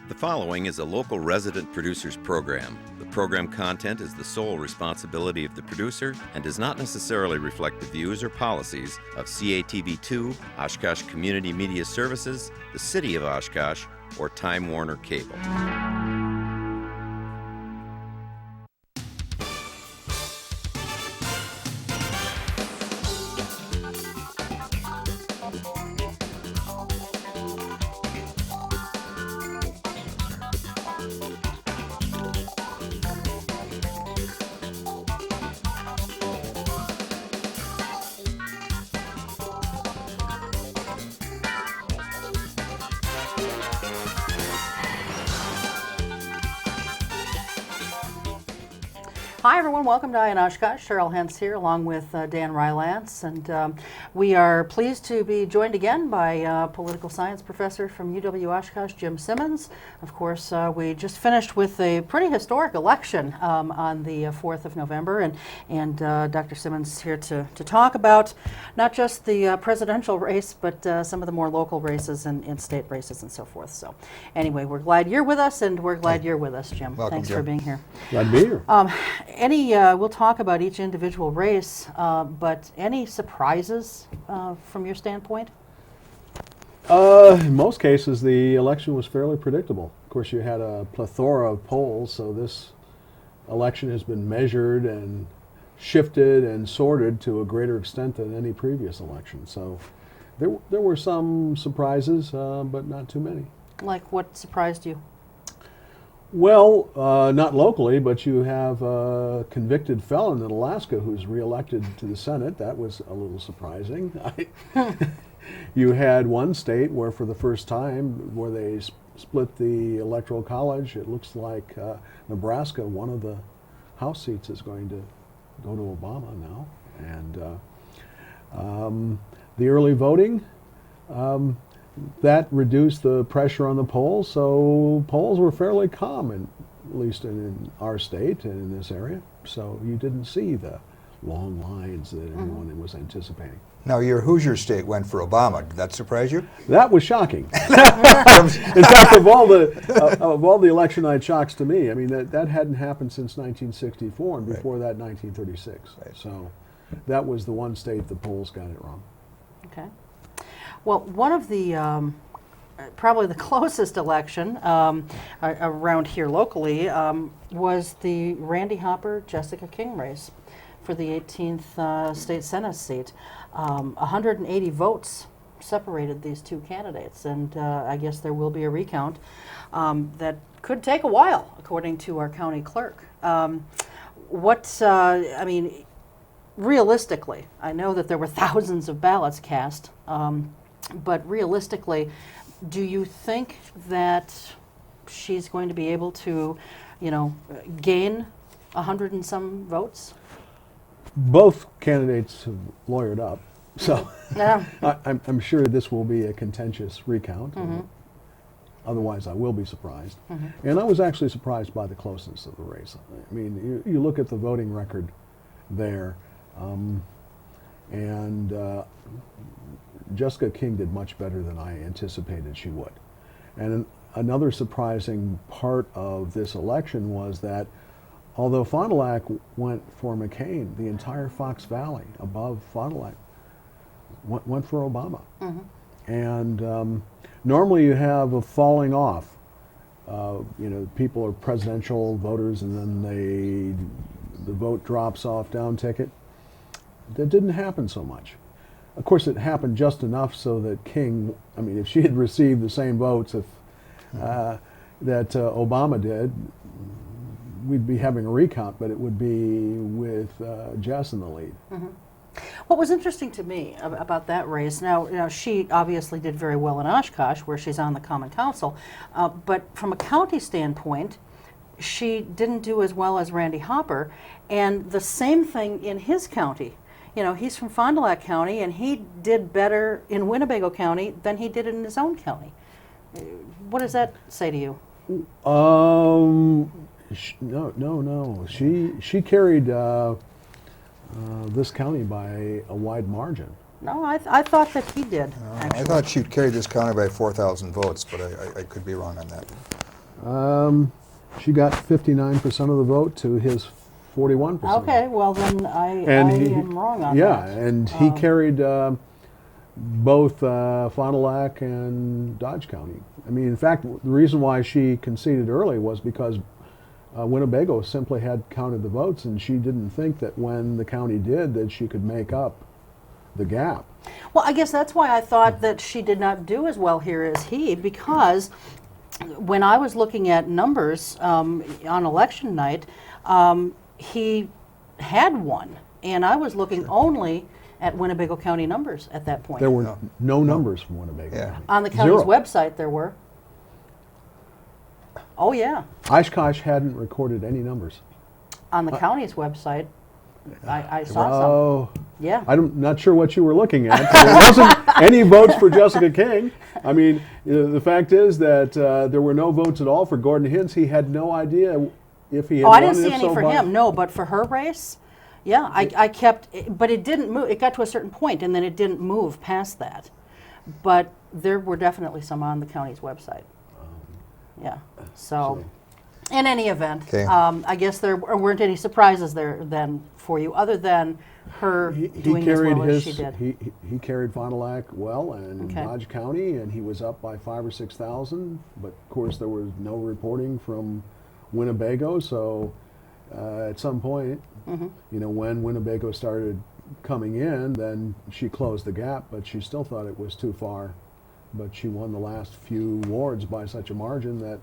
The following is a local resident producer's program. The program content is the sole responsibility of the producer and does not necessarily reflect the views or policies of CATV2, Oshkosh Community Media Services, the City of Oshkosh, or Time Warner Cable. Hi everyone, welcome to Oshkosh. Cheryl Hentz here along with Dan Rylance, and we are pleased to be joined again by political science professor from UW-Oshkosh, Jim Simmons. Of course, we just finished with a pretty historic election on the 4th of November, and Dr. Simmons is here to talk about not just the presidential race, but some of the more local races and state races and so forth. So anyway, we're glad you're with us, and we're glad you're with us, Jim. Welcome, Thanks Jim. for being here. Glad to be here. We'll talk about each individual race, but any surprises from your standpoint? In most cases, the election was fairly predictable. Of course, you had a plethora of polls, so this election has been measured and shifted and sorted to a greater extent than any previous election. So there were some surprises, but not too many. Like what surprised you? Well, not locally, but you have a convicted felon in Alaska who's reelected to the Senate. That was a little surprising. You had one state where for the first time where they split the electoral college, it looks like Nebraska, one of the House seats is going to go to Obama now. And the early voting, that reduced the pressure on the polls, so polls were fairly calm, at least in our state and in this area. So you didn't see the long lines that everyone was anticipating. Now, your Hoosier state went for Obama. Did that surprise you? That was shocking. In fact, of all the election night shocks to me, I mean that hadn't happened since 1964, and before that 1936. Right. So that was the one state the polls got it wrong. Okay. Well, one of the probably the closest election around here locally was the Randy Hopper-Jessica King race for the 18th state Senate seat. 180 votes separated these two candidates, and I guess there will be a recount that could take a while, according to our county clerk. Realistically, I know that there were thousands of ballots cast, but realistically, do you think that she's going to be able to, gain 100 and some votes? Both candidates have lawyered up, so Yeah. I'm sure this will be a contentious recount. Otherwise, I will be surprised. And I was actually surprised by the closeness of the race. I mean, you look at the voting record there, and Jessica King did much better than I anticipated she would. And another surprising part of this election was that although Fond du Lac went for McCain, the entire Fox Valley above Fond du Lac went for Obama. And normally you have a falling off. People are presidential voters, and then the vote drops off down ticket. That didn't happen so much. Of course, it happened just enough so that King, if she had received the same votes that Obama did, we'd be having a recount, but it would be with Jess in the lead. What was interesting to me about that race, now she obviously did very well in Oshkosh, where she's on the Common Council, but from a county standpoint, she didn't do as well as Randy Hopper, and the same thing in his county. He's from Fond du Lac County, and he did better in Winnebago County than he did in his own county. What does that say to you? No. She carried this county by a wide margin. No, I thought that he did. I thought she'd carry this county by 4,000 votes, but I could be wrong on that. She got 59% of the vote to his 41%. Okay, well then I am wrong on yeah, that. and he carried both Fond du Lac and Dodge County. I mean, in fact, the reason why she conceded early was because Winnebago simply had counted the votes, and she didn't think that when the county did that she could make up the gap. Well, I guess that's why I thought that she did not do as well here as he, because when I was looking at numbers on election night, he had won, and I was looking only at Winnebago County numbers at that point. There were no numbers from Winnebago Yeah. County. On the county's Zero. website there were. Oh yeah, Oshkosh hadn't recorded any numbers. on the county's website, I saw some. Oh, Yeah. I'm not sure what you were looking at. There wasn't any votes for Jessica King. I mean, the fact is that there were no votes at all for Gordon Hentz. He had no idea if he had Oh, won. I didn't see if any so for by- him. No, but for her race, yeah, I kept, but it didn't move. It got to a certain point, and then it didn't move past that. But there were definitely some on the county's website. Yeah. So, in any event, Okay. I guess there weren't any surprises there then for you, other than her He doing as carried well as his. she did. He carried Fond du Lac well, and Okay. Dodge County, and he was up by 5,000 or 6,000. But of course, there was no reporting from Winnebago. So at some point, Mm-hmm. you know, when Winnebago started coming in, then she closed the gap. But she still thought it was too far. But she won the last few wards by such a margin that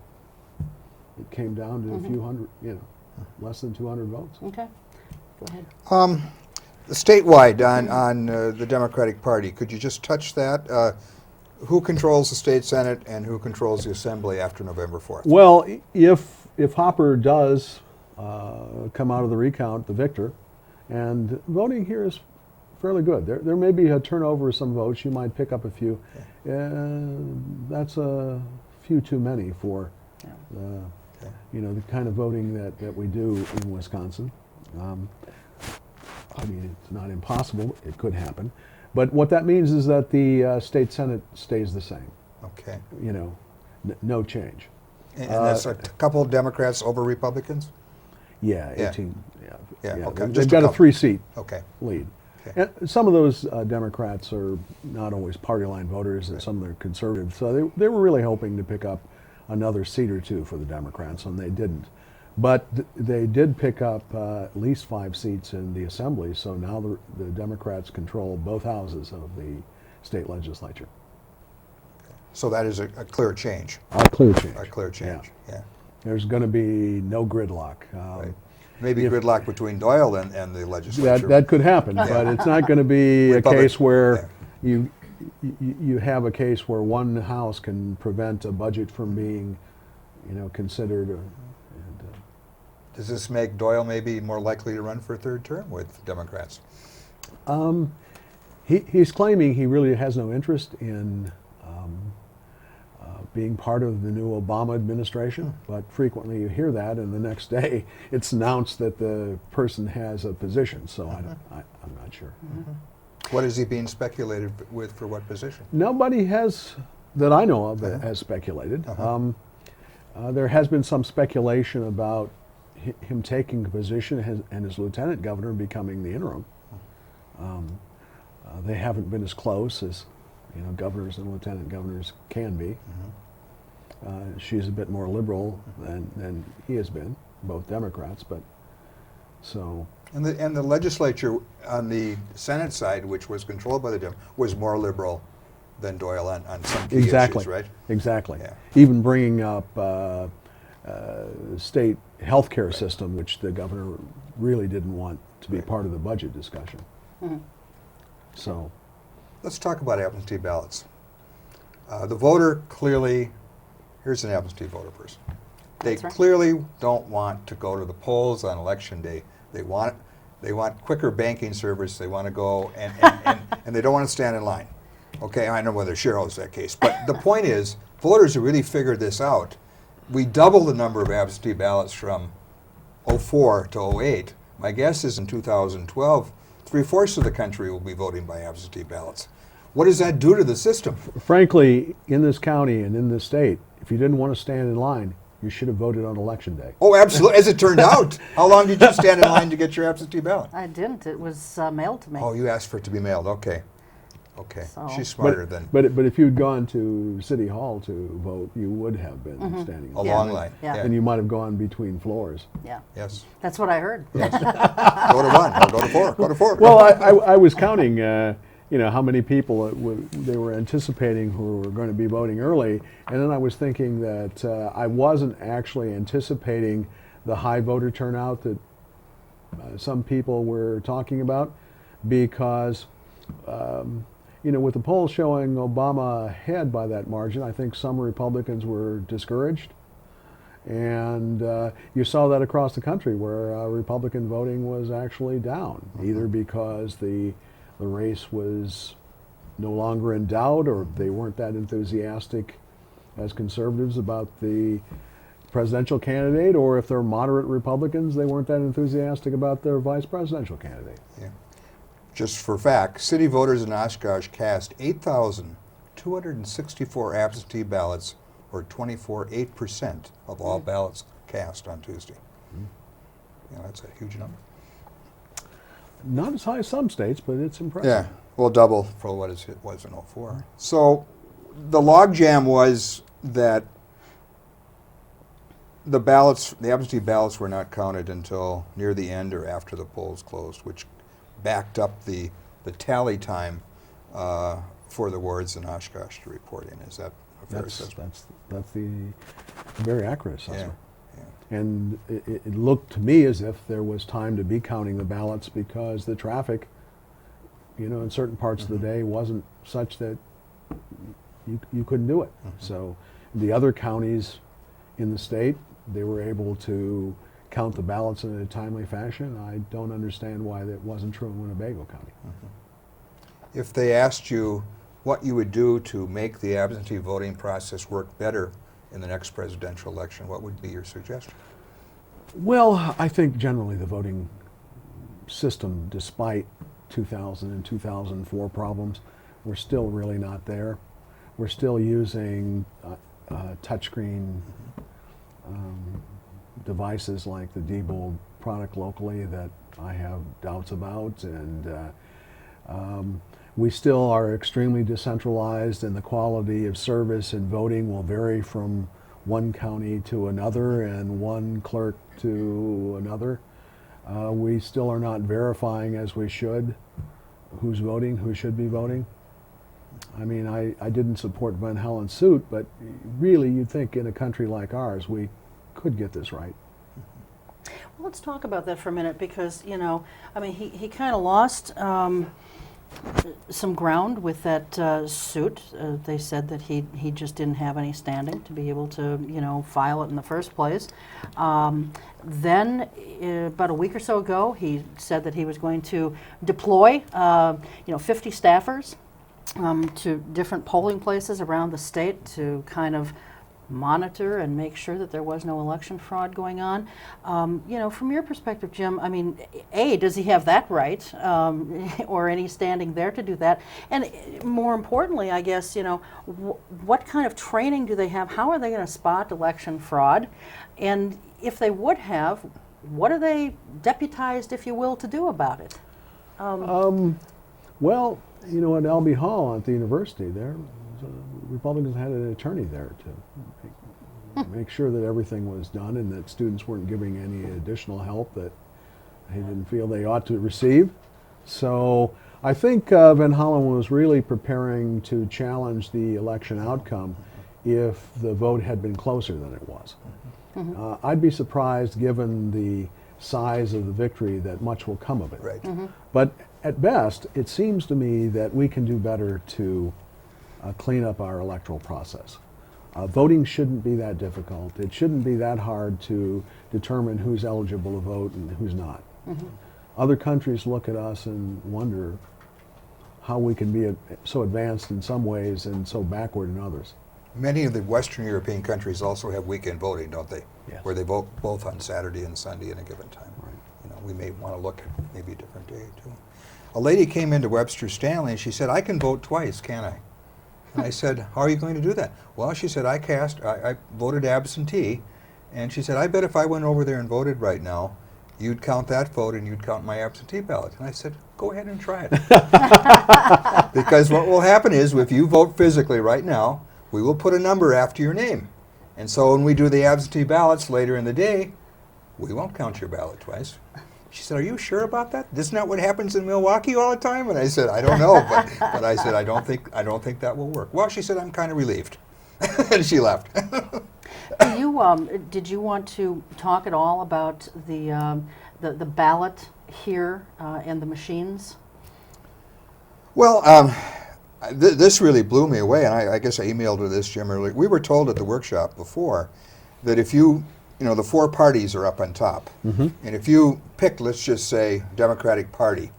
it came down to Mm-hmm. a few hundred, you know, less than 200 votes. Okay. Go ahead. Statewide on the Democratic Party, could you just touch that? Who controls the state Senate and who controls the Assembly after November 4th? Well, if Hopper does come out of the recount the victor, and voting here is fairly good. There may be a turnover of some votes. You might pick up a few. That's a few too many for you know, the kind of voting that we do in Wisconsin. I mean, it's not impossible. It could happen. But what that means is that the state Senate stays the same. Okay. You know, no change. And that's a couple of Democrats over Republicans? Yeah, Yeah. 18. Yeah, Yeah, okay. they've Just a got a couple. 3-seat Okay. lead. Okay. And some of those Democrats are not always party line voters, and some of them are conservative. So they were really hoping to pick up another seat or two for the Democrats, and they didn't. But they did pick up at least 5 seats in the Assembly, so now the Democrats control both houses of the state legislature. So that is a clear change. A clear change. A clear change, yeah. There's going to be no gridlock. Right. Maybe gridlock between Doyle and the legislature. That could happen, but it's not going to be a Republic- case where you have a case where one house can prevent a budget from being, you know, considered. Does this make Doyle maybe more likely to run for a third term with Democrats? He's claiming he really has no interest in being part of the new Obama administration, but frequently you hear that, and the next day it's announced that the person has a position. So I'm not sure. What is he being speculated with for what position? Nobody has, that I know of, has speculated. There has been some speculation about him taking a position and his lieutenant governor becoming the interim. They haven't been as close as, you know, governors and lieutenant governors can be. She's a bit more liberal than he has been, both Democrats, but so. And the legislature on the Senate side, which was controlled by the Dem, was more liberal than Doyle on some key issues, right? Exactly. Yeah. Even bringing up state health care system, which the governor really didn't want to be part of the budget discussion. So. Let's talk about absentee ballots. The voter clearly, here's an absentee voter person. They That's right. clearly don't want to go to the polls on election day. They want quicker banking service. They want to go and they don't want to stand in line. Okay, I know whether Cheryl is that case, but the point is, voters have really figured this out. We doubled the number of absentee ballots from 04 to 08. My guess is in 2012, 3/4 of the country will be voting by absentee ballots. What does that do to the system? Frankly, in this county and in this state, if you didn't want to stand in line, You should have voted on election day. Oh, absolutely. As it turned out. How long did you stand in line to get your absentee ballot? I didn't. It was mailed to me. Oh, you asked for it to be mailed. Okay. Okay. So- She's smarter than But if you'd gone to City Hall to vote, you would have been standing in a Yeah. long line. Yeah. And you might have gone between floors. Yeah, Yes. that's what I heard. Yes. Go to 1. Or go to 4. Go to 4. Well, I was counting, how many people they were anticipating who were going to be voting early, and then I was thinking that I wasn't actually anticipating the high voter turnout that some people were talking about, because with the polls showing Obama ahead by that margin, I think some Republicans were discouraged. And you saw that across the country, where Republican voting was actually down, either because the race was no longer in doubt, or they weren't that enthusiastic as conservatives about the presidential candidate, or if they're moderate Republicans, they weren't that enthusiastic about their vice presidential candidate. Yeah. Just for fact, city voters in Oshkosh cast 8,264 absentee ballots, or 24.8% of all ballots cast on Tuesday. Yeah, that's a huge number. Not as high as some states, but it's impressive. Yeah, well, double for what it was in '04. So the logjam was that the absentee ballots were not counted until near the end or after the polls closed, which backed up the tally time for the wards in Oshkosh to report in. Is that a fair assessment? That's the very accurate assessment. Yeah. And it looked to me as if there was time to be counting the ballots, because the traffic, in certain parts of the day wasn't such that you couldn't do it. So the other counties in the state, they were able to count the ballots in a timely fashion. I don't understand why that wasn't true in Winnebago County. If they asked you what you would do to make the absentee voting process work better in the next presidential election, what would be your suggestion? Well, I think generally the voting system, despite 2000 and 2004 problems, we're still really not there. We're still using touchscreen devices like the Diebold product locally that I have doubts about, and we still are extremely decentralized, and the quality of service and voting will vary from one county to another and one clerk to another. We still are not verifying as we should who's voting, who should be voting. I mean, I didn't support Van Halen's suit, but really you'd think in a country like ours we could get this right. Well, let's talk about that for a minute, because, he kind of lost some ground with that suit. They said that he just didn't have any standing to be able to, file it in the first place. Then, about a week or so ago, he said that he was going to deploy, 50 staffers to different polling places around the state to kind of monitor and make sure that there was no election fraud going on. From your perspective, Jim, does he have that right, or any standing there to do that? And more importantly, I guess, what kind of training do they have? How are they going to spot election fraud? And if they would have, what are they deputized, if you will, to do about it? Well, at Albee Hall at the university, there Republicans had an attorney there to make sure that everything was done and that students weren't giving any additional help that they didn't feel they ought to receive. So I think Van Halen was really preparing to challenge the election outcome if the vote had been closer than it was. I'd be surprised, given the size of the victory, that much will come of it. Right. But at best, it seems to me that we can do better to clean up our electoral process. Voting shouldn't be that difficult. It shouldn't be that hard to determine who's eligible to vote and who's not. Other countries look at us and wonder how we can be so advanced in some ways and so backward in others. Many of the Western European countries also have weekend voting, don't they? Yes. Where they vote both on Saturday and Sunday in a given time. Right. We may want to look at maybe a different day too. A lady came into Webster Stanley and she said, "I can vote twice, can I?" And I said, "How are you going to do that?" "Well," she said, I voted absentee, And she said, I bet if I went over there and voted right now, you'd count that vote and you'd count my absentee ballot. And I said, go ahead and try it. Because what will happen is, if you vote physically right now, we will put a number after your name. And so when we do the absentee ballots later in the day, we won't count your ballot twice. She said, are you sure about that? Isn't that what happens in Milwaukee all the time? And I said, I don't know, but I said, I don't think that will work. Well, she said, I'm kind of relieved. And she left. Did you want to talk at all about the ballot here and the machines? Well, this really blew me away, and I guess I emailed her this, Jim, earlier. We were told at the workshop before that if you know, the four parties are up on top. Mm-hmm. And if you pick, let's just say, Democratic Party,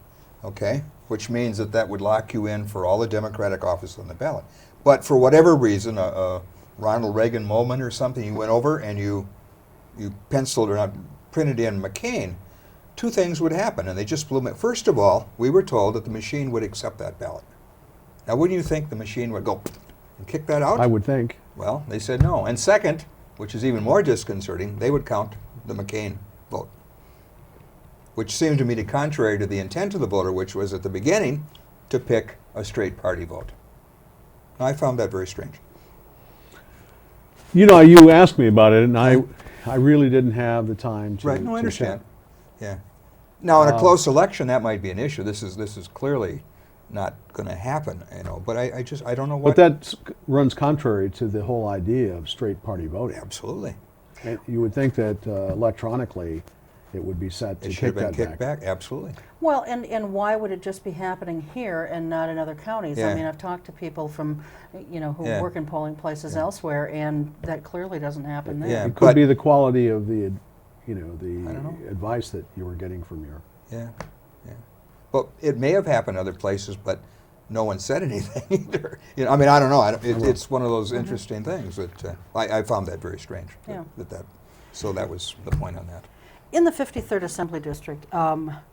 okay, which means that would lock you in for all the Democratic offices on the ballot. But for whatever reason, a Ronald Reagan moment or something, you went over and you penciled or not printed in McCain, two things would happen, and they just blew me. First of all, we were told that the machine would accept that ballot. Now, wouldn't you think the machine would go and kick that out? I would think. Well, they said no. And second, which is even more disconcerting, they would count the McCain vote, which seemed to me to contrary to the intent of the voter, which was at the beginning to pick a straight party vote. I found that very strange. You know, you asked me about it, and I really didn't have the time to. Right, no, I to understand. check. Yeah. Now, in a close election, that might be an issue. This is clearly not going to happen, you know. But I don't know what. But that runs contrary to the whole idea of straight party voting. Absolutely. And you would think that electronically, it would be set to It should kick have been that kicked back. back. Absolutely. Well, and why would it just be happening here and not in other counties? Yeah. I mean, I've talked to people from, you know, who Yeah. work in polling places elsewhere, and that clearly doesn't happen there. Yeah. It But- could be the quality of the, you know, I don't know. the advice that you were getting from your. Yeah. Yeah. Well, it may have happened other places, but no one said anything either. You know, I mean, I don't know. It's one of those interesting things that I found that very strange. Yeah. So that was the point on that. In the 53rd Assembly District,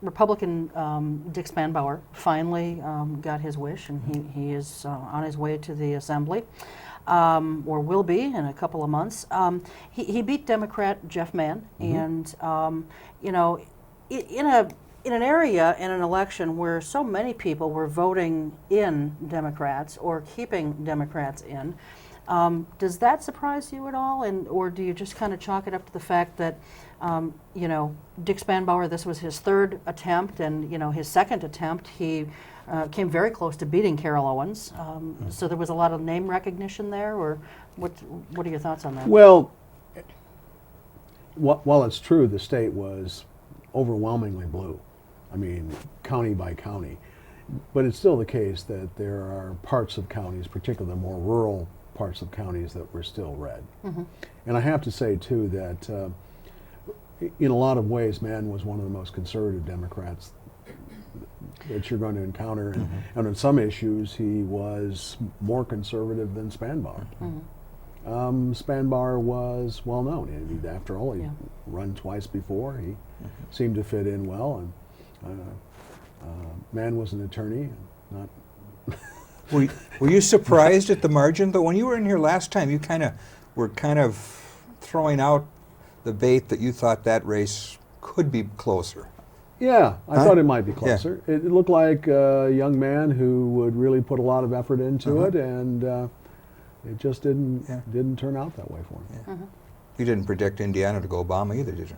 Republican Dick Spanbauer finally got his wish, and he is on his way to the Assembly, or will be in a couple of months. He beat Democrat Jeff Mann, and you know, in an area in an election where so many people were voting in Democrats or keeping Democrats in. Does that surprise you at all, or do you just kind of chalk it up to the fact that, you know, Dick Spanbauer, this was his third attempt, and you know, his second attempt, he came very close to beating Carol Owens. So there was a lot of name recognition there, or what are your thoughts on that? Well, while it's true the state was overwhelmingly blue, I mean, county by county, but it's still the case that there are parts of counties, particularly the more rural parts of counties, that were still red. And I have to say, too, that in a lot of ways, Mann was one of the most conservative Democrats that you're going to encounter. And on some issues, he was more conservative than Spanbauer. Spanbauer was well known. And after all, he'd run twice before. He seemed to fit in well. And Mann was an attorney, not. Were you surprised at the margin? But when you were in here last time, you were kind of throwing out the bait that you thought that race could be closer. Yeah, I Huh? thought it might be closer. It looked like a young man who would really put a lot of effort into it, and it just didn't turn out that way for him. You didn't predict Indiana to go Obama either, did you?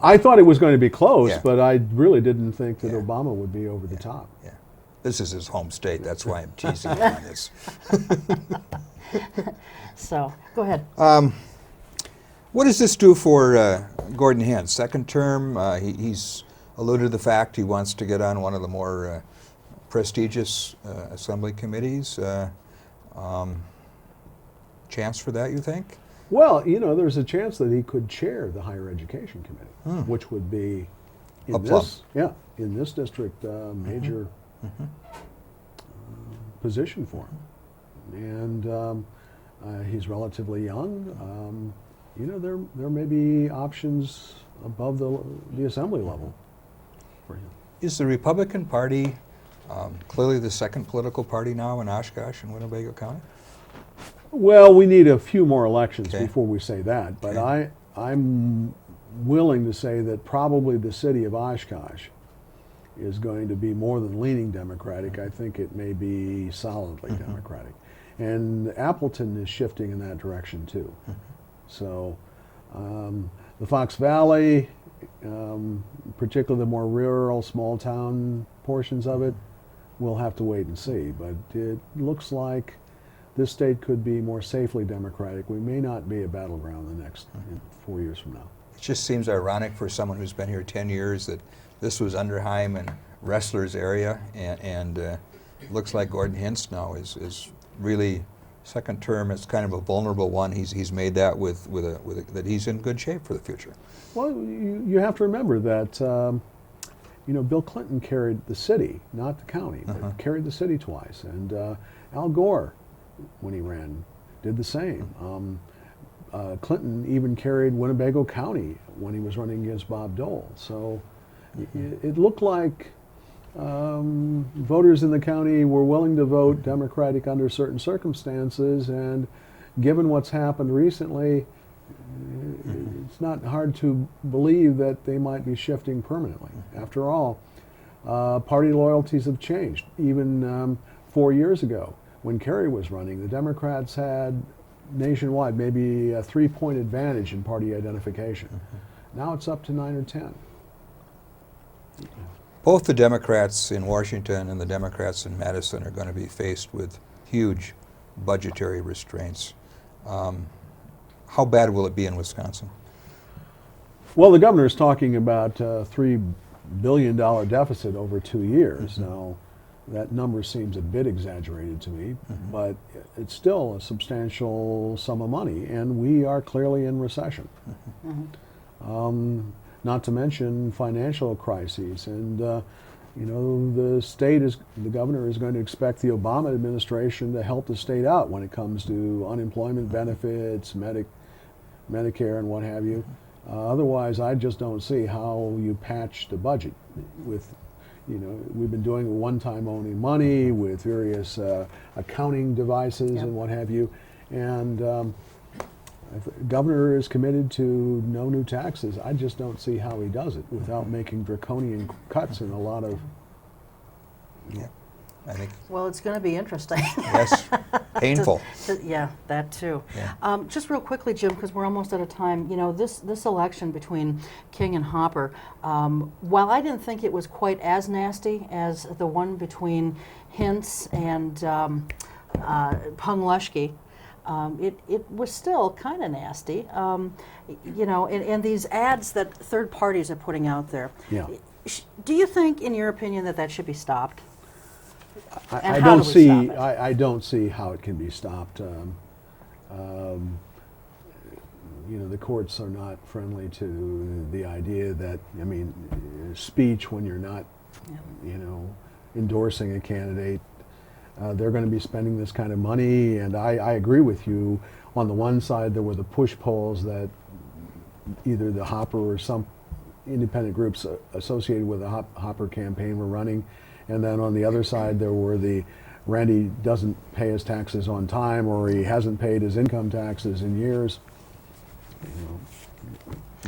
I thought it was going to be close, Yeah. but I really didn't think that Yeah. Obama would be over the top. Yeah. This is his home state. That's why I'm teasing you on this. So go ahead. What does this do for Gordon Hentz? Second term, he's alluded to the fact he wants to get on one of the more prestigious assembly committees. Chance for that, you think? Well, you know, there's a chance that he could chair the Higher Education Committee, which would be A plus. in this district, major position for him. And he's relatively young. You know, there may be options above the assembly level for him. Is the Republican Party clearly the second political party now in Oshkosh and Winnebago County? Well, we need a few more elections Okay. before we say that, but Okay. I'm willing to say that probably the city of Oshkosh is going to be more than leaning Democratic. I think it may be solidly Democratic. And Appleton is shifting in that direction too. So the Fox Valley, particularly the more rural, small town portions of it, we'll have to wait and see. But it looks like this state could be more safely Democratic. We may not be a battleground the next 4 years from now. It just seems ironic for someone who's been here 10 years that this was Underheim and Ressler's area, and looks like Gordon Hentz now is really second term. It's kind of a vulnerable one. He's made that with that he's in good shape for the future. Well, you have to remember that Bill Clinton carried the city, not the county, but carried the city twice, and Al Gore, when he ran, did the same. Clinton even carried Winnebago County when he was running against Bob Dole. So it looked like voters in the county were willing to vote Democratic under certain circumstances, and given what's happened recently, it's not hard to believe that they might be shifting permanently. After all, party loyalties have changed. Even 4 years ago, when Kerry was running, the Democrats had nationwide maybe a 3-point advantage in party identification. Now it's up to 9 or 10. Both the Democrats in Washington and the Democrats in Madison are going to be faced with huge budgetary restraints. How bad will it be in Wisconsin? Well, the governor is talking about a $3 billion deficit over 2 years. Now, that number seems a bit exaggerated to me, but it's still a substantial sum of money, and we are clearly in recession. Not to mention financial crises, and the governor is going to expect the Obama administration to help the state out when it comes to unemployment benefits, Medicare, and what have you. Otherwise, I just don't see how you patch the budget with. We've been doing one-time only money with various accounting devices and what have you, and the governor is committed to no new taxes. I just don't see how he does it without making draconian cuts in a lot of. Yeah, I think. Well, it's going to be interesting. Yes, painful. Yeah, that too. Yeah. Just real quickly, Jim, because we're almost out of time. This election between King and Hopper, while I didn't think it was quite as nasty as the one between Hentz and Punglushki, it was still kind of nasty. And these ads that third parties are putting out there. Yeah. Do you think, in your opinion, that should be stopped? I don't see. I don't see how it can be stopped. The courts are not friendly to the idea that speech when you're not, endorsing a candidate. They're going to be spending this kind of money, and I agree with you. On the one side, there were the push polls that either the Hopper or some independent groups associated with the Hopper campaign were running. And then on the other side, there were the Randy doesn't pay his taxes on time, or he hasn't paid his income taxes in years.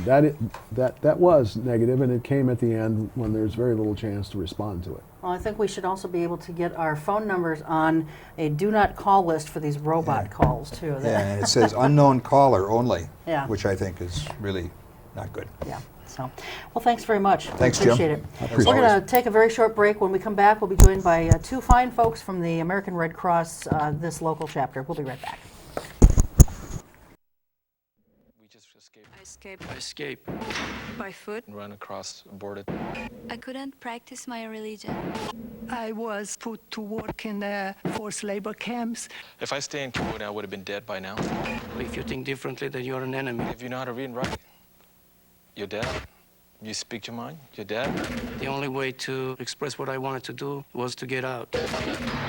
That was negative, and it came at the end when there's very little chance to respond to it. Well, I think we should also be able to get our phone numbers on a do not call list for these robot calls too. Yeah, and it says unknown caller only, Yeah. which I think is really not good. Yeah. So, well, thanks very much. Thanks, we appreciate Jim. it. As We're going always. to take a very short break. When we come back, we'll be joined by two fine folks from the American Red Cross, this local chapter. We'll be right back. We just escaped. I escaped By foot. and ran across a border. I couldn't practice my religion. I was put to work in the forced labor camps. If I stay in Cambodia, I would have been dead by now. If you think differently, then you're an enemy. If you know how to read and write, you're dead. You speak your mind, you're dead. The only way to express what I wanted to do was to get out.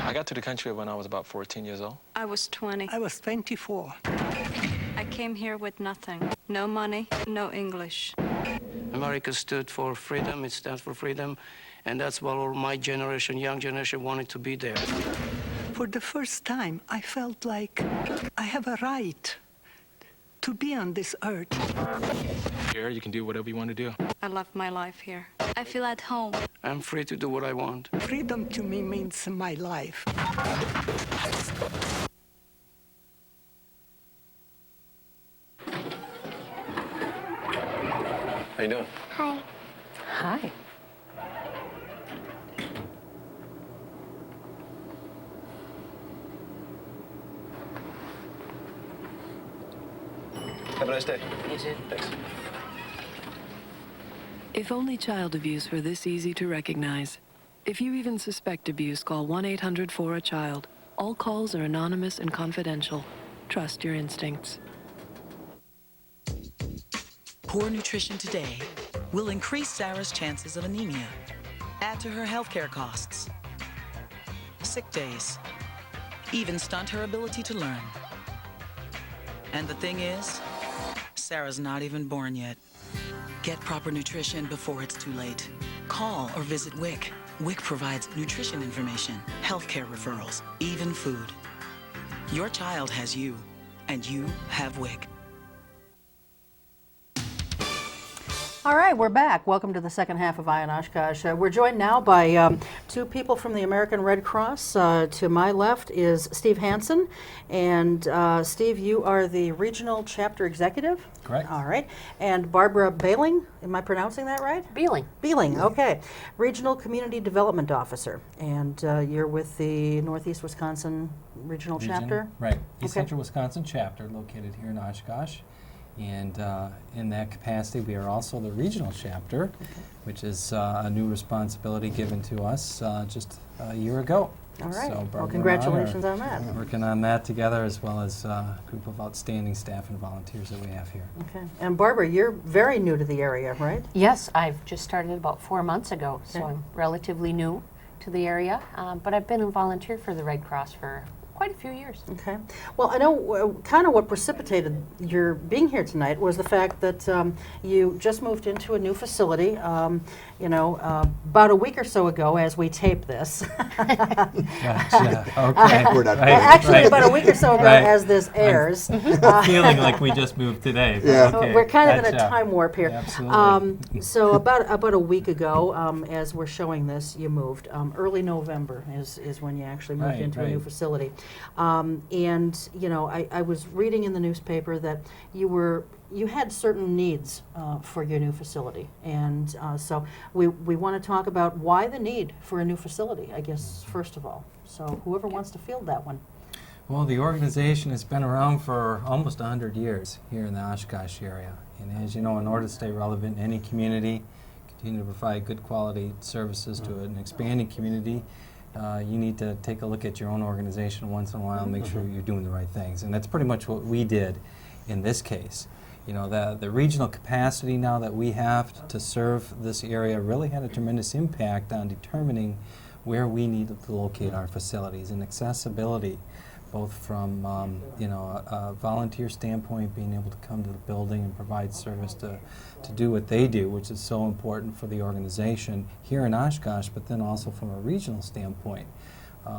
I got to the country when I was about 14 years old. I was 20. I was 24. I came here with nothing. No money, no English. America stood for freedom, it stands for freedom, and that's what all my generation, young generation, wanted to be there. For the first time, I felt like I have a right to be on this earth. Here, you can do whatever you want to do. I love my life here. I feel at home. I'm free to do what I want. Freedom to me means my life. How you doing? Hi. Hi. Have a nice day. You too. Thanks. If only child abuse were this easy to recognize. If you even suspect abuse, call 1-800-4-A-CHILD. All calls are anonymous and confidential. Trust your instincts. Poor nutrition today will increase Sarah's chances of anemia, add to her healthcare costs, sick days, even stunt her ability to learn. And the thing is, Sarah's not even born yet. Get proper nutrition before it's too late. Call or visit WIC. WIC provides nutrition information, healthcare referrals, even food. Your child has you, and you have WIC. All right, we're back. Welcome to the second half of Eye on Oshkosh. We're joined now by two people from the American Red Cross. To my left is Steve Hansen. And Steve, you are the regional chapter executive? Correct. All right. And Barbara Behling, am I pronouncing that right? Behling. Behling, okay. Regional Community Development Officer. And you're with the Northeast Wisconsin Regional Chapter? Right. East Okay. Central Wisconsin chapter located here in Oshkosh. And in that capacity, we are also the regional chapter, which is a new responsibility given to us just a year ago. All right. So Well, Barbara congratulations and I on that. are working on that together, as well as a group of outstanding staff and volunteers that we have here. Okay. And Barbara, you're very new to the area, right? Yes, I've just started about 4 months ago, so Okay. I'm relatively new to the area. But I've been a volunteer for the Red Cross for quite a few years. Okay. Well, I know kind of what precipitated your being here tonight was the fact that you just moved into a new facility, about a week or so ago as we tape this. Gotcha. Okay. We're not Actually, about a week or so ago Right. as this airs. Feeling like we just moved today. Yeah. Okay. We're kind of in a Gotcha. time warp here. Absolutely. So about a week ago, as we're showing this, you moved. Early November is when you actually moved Right, into a new right. facility. And I was reading in the newspaper that you had certain needs for your new facility, and so we want to talk about why the need for a new facility, I guess, first of all. So whoever wants to field that one. Well, the organization has been around for almost 100 years here in the Oshkosh area. And as you know, in order to stay relevant in any community, continue to provide good quality services to an expanding community, you need to take a look at your own organization once in a while and make sure you're doing the right things. And that's pretty much what we did in this case. You know, the regional capacity now that we have to serve this area really had a tremendous impact on determining where we needed to locate our facilities, and accessibility, both from a volunteer standpoint, being able to come to the building and provide service to do what they do, which is so important for the organization here in Oshkosh, but then also from a regional standpoint.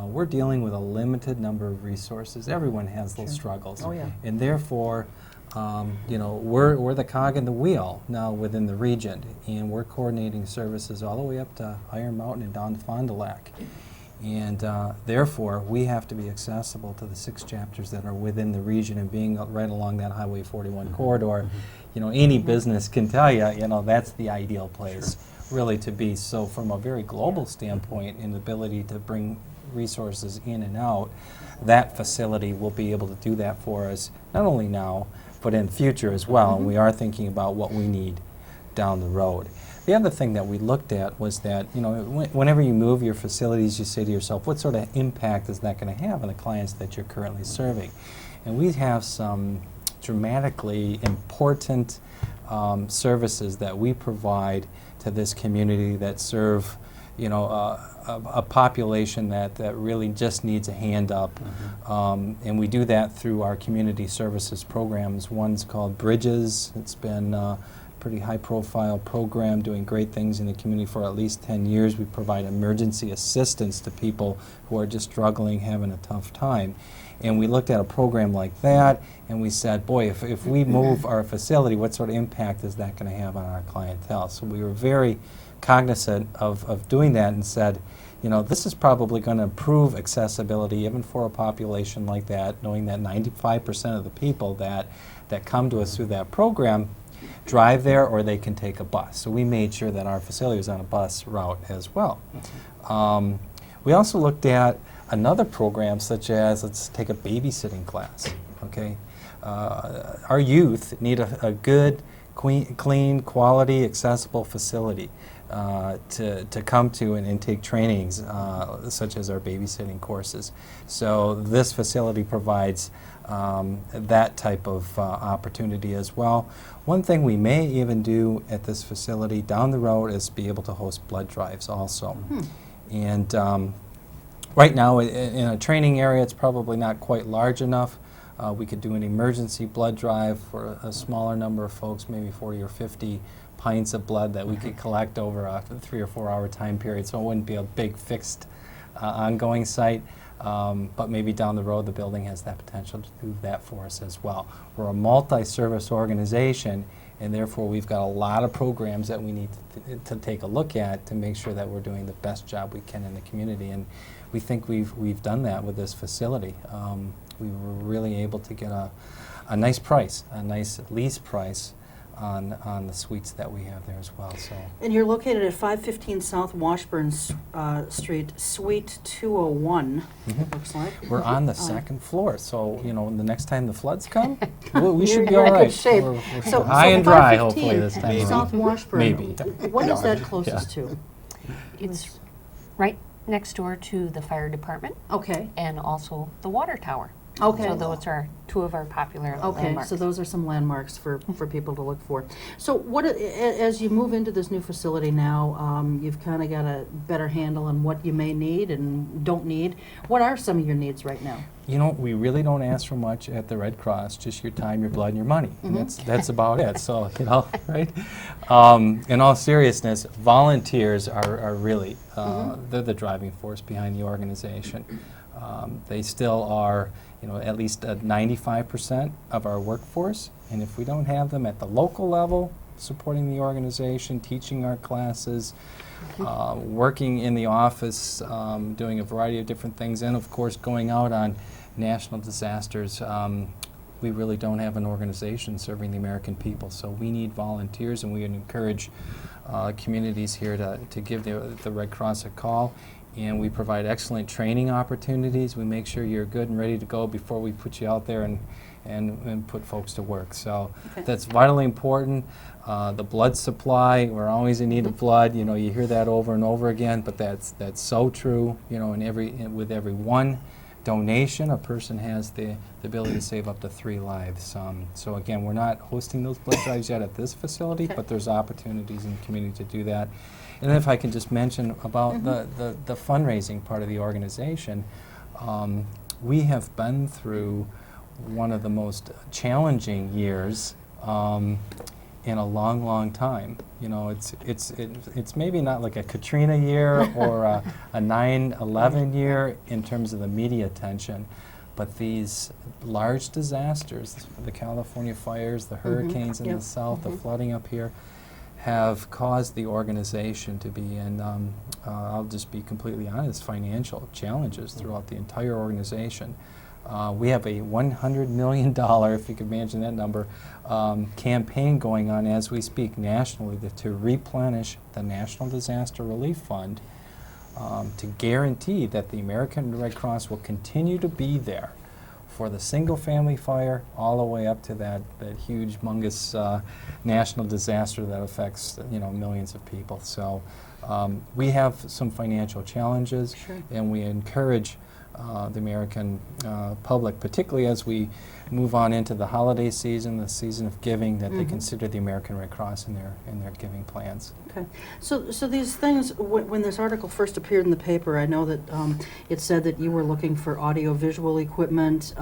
We're dealing with a limited number of resources. Everyone has those struggles. Oh, yeah. And therefore, we're the cog in the wheel now within the region, and we're coordinating services all the way up to Iron Mountain and down to Fond du Lac. And therefore, we have to be accessible to the 6 chapters that are within the region, and being right along that Highway 41 corridor. Any business can tell you, that's the ideal place really to be. So from a very global standpoint, and the ability to bring resources in and out, that facility will be able to do that for us, not only now, but in the future as well. And we are thinking about what we need down the road. The other thing that we looked at was that, whenever you move your facilities, you say to yourself, what sort of impact is that going to have on the clients that you're currently serving? And we have some dramatically important services that we provide to this community that serve, a population that really just needs a hand up. And we do that through our community services programs. One's called Bridges. It's been pretty high-profile program doing great things in the community for at least 10 years. We provide emergency assistance to people who are just struggling, having a tough time. And we looked at a program like that, and we said, boy, if we move our facility, what sort of impact is that going to have on our clientele? So we were very cognizant of doing that and said, you know, this is probably going to improve accessibility even for a population like that, knowing that 95% of the people that come to us through that program drive there or they can take a bus. So we made sure that our facility was on a bus route as well. We also looked at another program such as, let's take a babysitting class, okay? Our youth need a good, clean, quality, accessible facility to come to and take trainings such as our babysitting courses. So this facility provides that type of opportunity as well. One thing we may even do at this facility down the road is be able to host blood drives also. And right now in a training area it's probably not quite large enough. We could do an emergency blood drive for a smaller number of folks, maybe 40 or 50 pints of blood that we could collect over a 3 or 4 hour time period, so it wouldn't be a big fixed ongoing site. But maybe down the road the building has that potential to do that for us as well. We're a multi-service organization, and therefore we've got a lot of programs that we need to take a look at to make sure that we're doing the best job we can in the community, and we think we've done that with this facility. We were really able to get a nice price, a nice lease price on the suites that we have there as well. So. And you're located at 515 South Washburn Street, Suite 201, it looks like. We're on the second floor, so you know, the next time the floods come, we should be you're all in good right. shape. We're So high and dry, hopefully, 515 this time. South Washburn. Maybe. What is that closest to? It's right next door to the fire department. Okay. And also the water tower. Okay. So those are two of our popular landmarks. So those are some landmarks for people to look for. So what, as you move into this new facility now, you've kind of got a better handle on what you may need and don't need. What are some of your needs right now? You know, we really don't ask for much at the Red Cross, just your time, your blood, and your money. And that's about it. So, you know, right? In all seriousness, volunteers are really, they're the driving force behind the organization. They still are, you know, at least 95% of our workforce, and if we don't have them at the local level, supporting the organization, teaching our classes, working in the office, doing a variety of different things, and of course going out on national disasters, we really don't have an organization serving the American people. So we need volunteers, and we encourage communities here to give the Red Cross a call. And we provide excellent training opportunities. We make sure you're good and ready to go before we put you out there and put folks to work. So that's vitally important. The blood supply, we're always in need of blood. You know, you hear that over and over again, but that's so true. You know, with every one donation, a person has the ability to save up to 3 lives. So again, we're not hosting those blood drives yet at this facility, but there's opportunities in the community to do that. And then if I can just mention about the fundraising part of the organization, we have been through one of the most challenging years in a long, long time. You know, it's maybe not like a Katrina year or a 9/11 year in terms of the media attention, but these large disasters, the California fires, the hurricanes in the south, the flooding up here, have caused the organization to be in, I'll just be completely honest, financial challenges throughout the entire organization. We have a $100 million, if you could imagine that number, campaign going on as we speak nationally to replenish the National Disaster Relief Fund to guarantee that the American Red Cross will continue to be there for the single-family fire all the way up to that huge, humongous national disaster that affects, you know, millions of people. So we have some financial challenges, and we encourage the American public, particularly as we move on into the holiday season, the season of giving, that they consider the American Red Cross in their giving plans. Okay, so these things, when this article first appeared in the paper, I know that it said that you were looking for audio-visual equipment,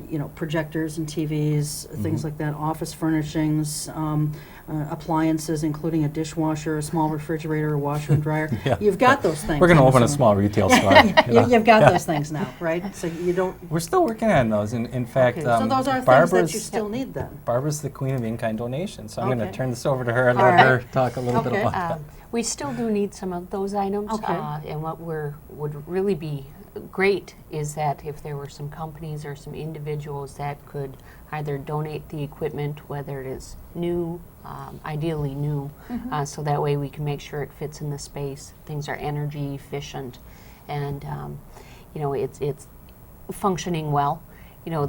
you know, projectors and TVs, things like that, office furnishings, appliances, including a dishwasher, a small refrigerator, a washer and dryer. Yeah. You've got those things. We're going to I'm open a assuming. small retail store. You've got those things now, right? So you don't. We're still working on those. In fact, Okay, so those are things Barbara's, that you still need then. Barbara's the queen of in-kind donations, so I'm going Okay. to turn this over to her and All let right. her talk a little bit Okay. about that. We still do need some of those items, Okay. and what would really be great is that if there were some companies or some individuals that could either donate the equipment, whether it is new, ideally new, so that way we can make sure it fits in the space, things are energy efficient, and you know, it's functioning well. You know,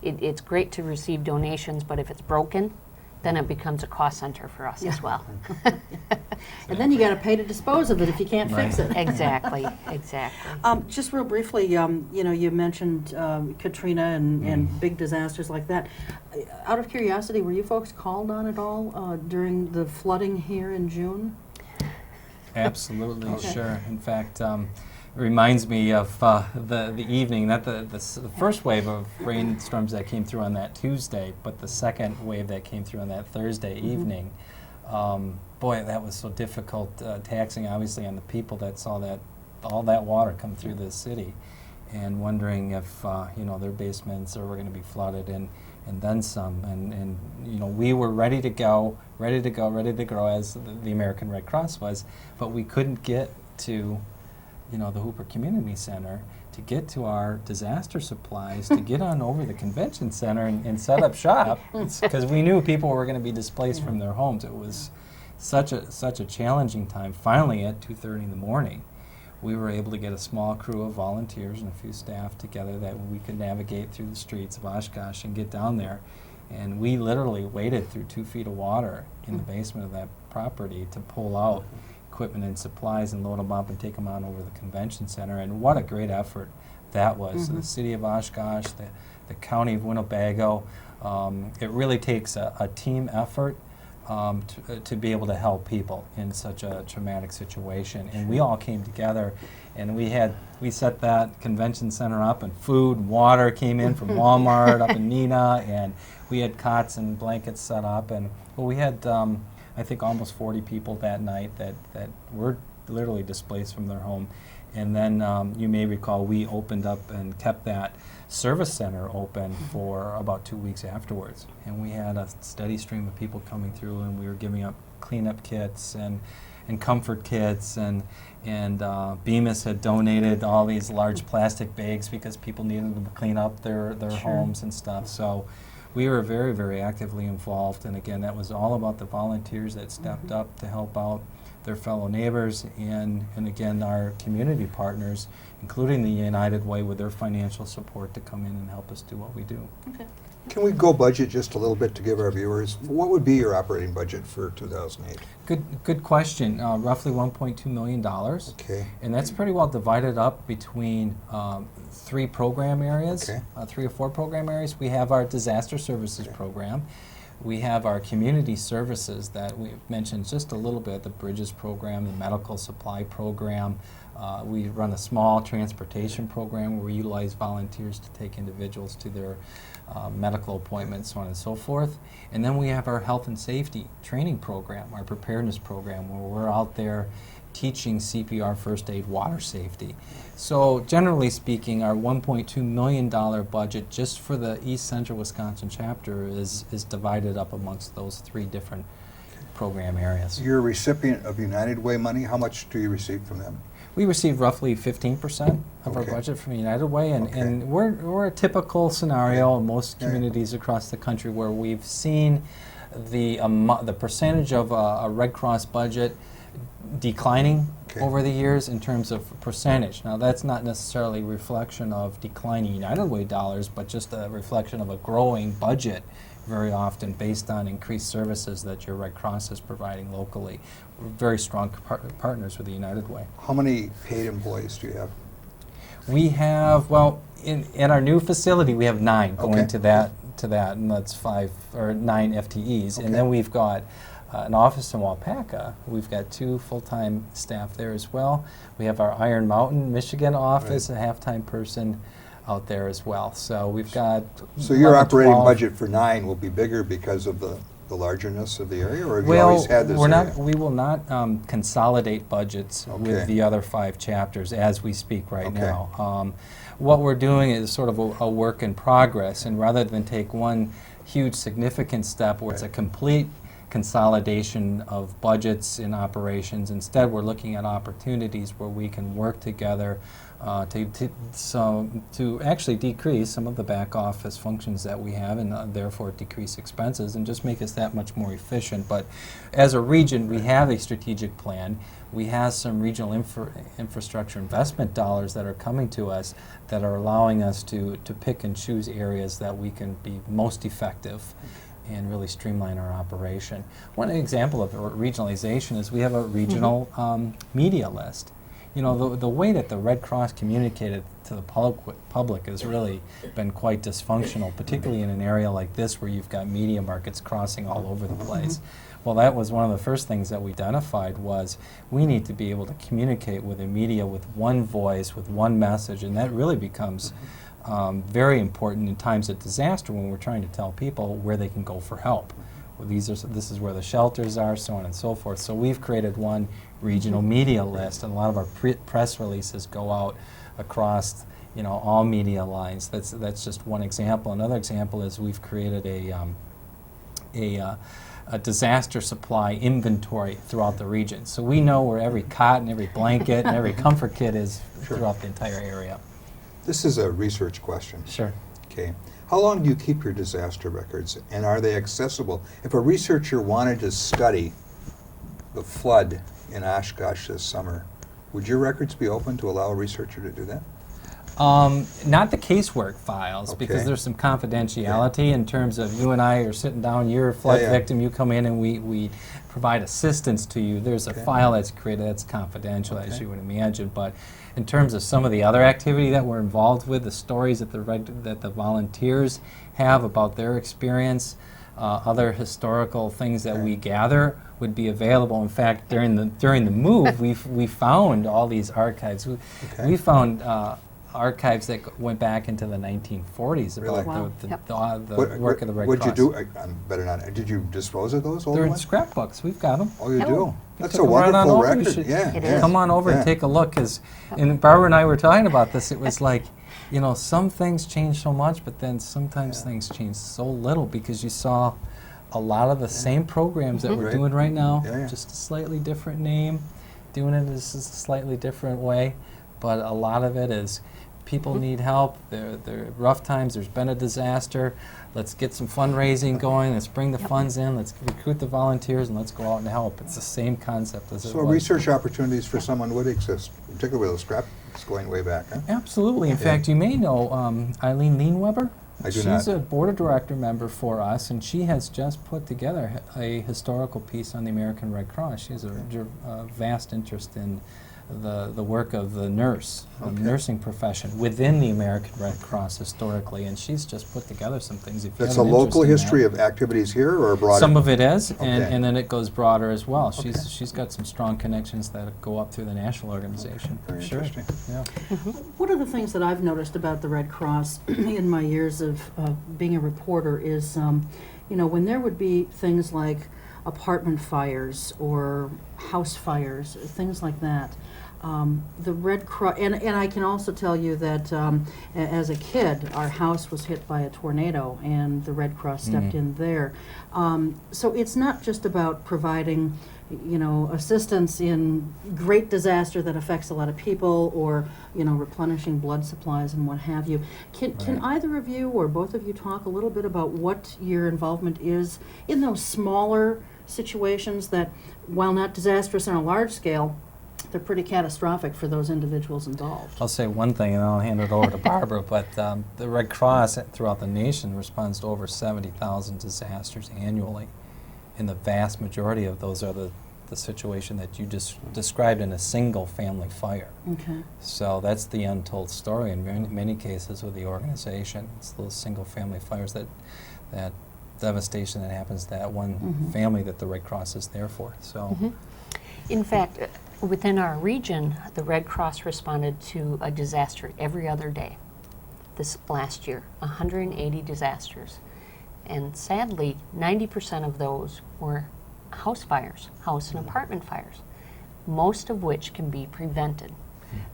it's great to receive donations, but if it's broken, then it becomes a cost center for us as well. And then you got to pay to dispose of it if you can't fix it. Exactly, exactly. Just real briefly, you know, you mentioned Katrina and big disasters like that. Out of curiosity, were you folks called on at all during the flooding here in June? Absolutely, Okay. sure. In fact, it reminds me of the evening, not the first wave of rainstorms that came through on that Tuesday, but the second wave that came through on that Thursday evening. Boy, that was so difficult, taxing obviously on the people that saw all that water come through the city, and wondering if you know, their basements were going to be flooded and then some. And you know, we were ready to go as the American Red Cross was, but we couldn't get to, you know, the Hooper Community Center to get to our disaster supplies, to get on over the convention center and set up shop, because we knew people were going to be displaced from their homes. It was such a challenging time. Finally, at 2:30 in the morning, we were able to get a small crew of volunteers and a few staff together that we could navigate through the streets of Oshkosh and get down there. And we literally waded through 2 feet of water in the basement of that property to pull out equipment and supplies and load them up and take them on over the convention center. And what a great effort that was. The city of Oshkosh, the county of Winnebago. It really takes a team effort to be able to help people in such a traumatic situation. And we all came together, and we set that convention center up, and food and water came in from Walmart up in Neenah, and we had cots and blankets set up, and well, we had I think almost 40 people that night that were literally displaced from their home. And then you may recall we opened up and kept that service center open for about 2 weeks afterwards. And we had a steady stream of people coming through, and we were giving up cleanup kits and comfort kits, and Bemis had donated all these large plastic bags because people needed to clean up their homes and stuff. So we were very, very actively involved, and again, that was all about the volunteers that stepped up to help out their fellow neighbors, and again, our community partners, including the United Way, with their financial support to come in and help us do what we do. Okay. Can we go budget just a little bit to give our viewers, what would be your operating budget for 2008? Good question. Roughly $1.2 million. Okay. And that's pretty well divided up between 3 program areas, Okay. 3 or 4 program areas. We have our disaster services program. We have our community services that we mentioned just a little bit, the Bridges program, the medical supply program. We run a small transportation program where we utilize volunteers to take individuals to their medical appointments, so on and so forth. And then we have our health and safety training program, our preparedness program, where we're out there teaching CPR, first aid, water safety. So generally speaking, our $1.2 million budget just for the East Central Wisconsin chapter is divided up amongst those 3 different program areas. You're a recipient of United Way money. How much do you receive from them? We receive roughly 15% of our Okay. budget from United Way, and, Okay. and we're a typical scenario in most communities across the country where we've seen the percentage of a Red Cross budget declining over the years in terms of percentage. Now, that's not necessarily a reflection of declining United Way dollars, but just a reflection of a growing budget very often based on increased services that your Red Cross is providing locally. We're very strong partners with the United Way. How many paid employees do you have? We have, well, in our new facility, we have 9 going Okay. to that, and that's 5 or 9 FTEs. Okay. And then we've got an office in Waupaca. We've got 2 full-time staff there as well. We have our Iron Mountain, Michigan office, a half-time person out there as well. So we've got So your 11, operating 12. budget for 9 will be bigger because of the largeness of the area, or have you always had this area? We will not consolidate budgets Okay. with the other 5 chapters as we speak right Okay. now. What we're doing is sort of a work in progress, and rather than take one huge significant step where it's a complete consolidation of budgets and operations, instead we're looking at opportunities where we can work together to actually decrease some of the back office functions that we have, and therefore decrease expenses and just make us that much more efficient. But as a region, we have a strategic plan. We have some regional infrastructure investment dollars that are coming to us that are allowing us to pick and choose areas that we can be most effective and really streamline our operation. One example of regionalization is we have a regional media list. You know, the way that the Red Cross communicated to the public has really been quite dysfunctional, particularly in an area like this where you've got media markets crossing all over the place. Well, that was one of the first things that we identified was we need to be able to communicate with the media with one voice, with one message, and that really becomes very important in times of disaster when we're trying to tell people where they can go for help. Well, this is where the shelters are, so on and so forth. So we've created one regional media list, and a lot of our press releases go out across, you know, all media lines. That's just one example. Another example is we've created a disaster supply inventory throughout the region. So we know where every cot and every blanket and every comfort kit is throughout the entire area. This is a research question. Sure. Okay. How long do you keep your disaster records, and are they accessible? If a researcher wanted to study the flood in Oshkosh this summer, would your records be open to allow a researcher to do that? Not the casework files, because Okay. there's some confidentiality in terms of you and I are sitting down, you're a flood victim, you come in and we provide assistance to you. There's a file that's created that's confidential, as you would imagine, but in terms of some of the other activity that we're involved with, the stories that the volunteers have about their experience, other historical things that we gather would be available. In fact, during the move, we found all these archives. We found archives that went back into the 1940s about the work of the Red Cross. What'd you do? Better not. Did you dispose of those old They're in ones? scrapbooks. We've got them. Oh, you do? That's a Took 'em right on wonderful over. You record. should Yeah. Come on over and take a look. And Barbara and I were talking about this. It was like, you know, some things change so much, but then sometimes things change so little, because you saw a lot of the same programs that we're doing right now, just a slightly different name, doing it a slightly different way, but a lot of it is people need help. They're rough times. There's been a disaster. Let's get some fundraising going. Let's bring the funds in. Let's recruit the volunteers, and let's go out and help. It's the same concept as it So was. research opportunities for someone would exist, particularly with those scraps going way back, huh? Absolutely. In fact, you may know Eileen Leanweber. I do She's not. a board of director member for us, and she has just put together a historical piece on the American Red Cross. She has a vast interest in the work of the nurse, nursing profession within the American Red Cross historically, and she's just put together some things. If you That's have a an interest local in history that. of activities here, or abroad? Some of it is, Okay. and then it goes broader as well. She's got some strong connections that go up through the national organization. Very Sure. interesting. Yeah. One of the things that I've noticed about the Red Cross in my years of being a reporter is, you know, when there would be things like apartment fires or house fires, things like that, the Red Cross, and I can also tell you that as a kid, our house was hit by a tornado, and the Red Cross stepped in there. So it's not just about providing, you know, assistance in great disaster that affects a lot of people, or, you know, replenishing blood supplies and what have you. Can either of you or both of you talk a little bit about what your involvement is in those smaller situations that, while not disastrous on a large scale, they're pretty catastrophic for those individuals involved? I'll say one thing, and I'll hand it over to Barbara, but the Red Cross throughout the nation responds to over 70,000 disasters annually, and the vast majority of those are the the situation that you just described in a single family fire. Okay. So that's the untold story in many cases with the organization. It's those single family fires, that devastation that happens to that one family that the Red Cross is there for. So, in fact, within our region, the Red Cross responded to a disaster every other day this last year, 180 disasters. And sadly, 90% of those were house fires, house and apartment fires, most of which can be prevented.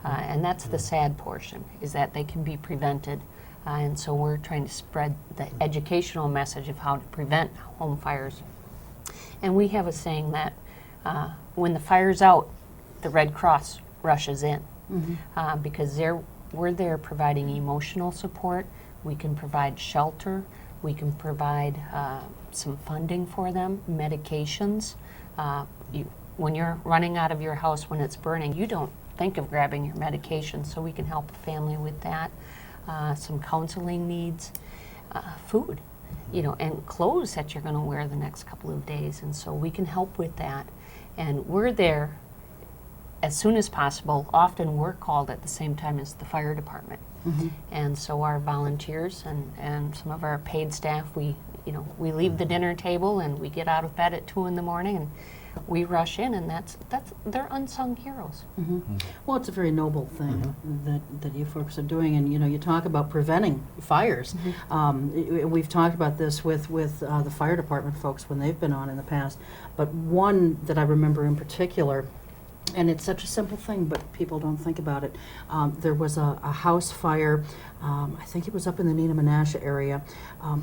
And that's the sad portion, is that they can be prevented. And so we're trying to spread the educational message of how to prevent home fires. And we have a saying that when the fire's out, the Red Cross rushes in, because we're there providing emotional support. We can provide shelter. We can provide some funding for them, medications. When you're running out of your house when it's burning, you don't think of grabbing your medication, so we can help a family with that. Some counseling needs, food, and clothes that you're going to wear the next couple of days, and so we can help with that. And we're there as soon as possible. Often we're called at the same time as the fire department. And so our volunteers and some of our paid staff, we leave the dinner table and we get out of bed at 2 in the morning and we rush in, and they're unsung heroes. Well, it's a very noble thing that you folks are doing, and you talk about preventing fires. We've talked about this with the fire department folks when they've been on in the past, but one that I remember in particular, and it's such a simple thing, but people don't think about it. There was a house fire, I think it was up in the Neenah Menasha area.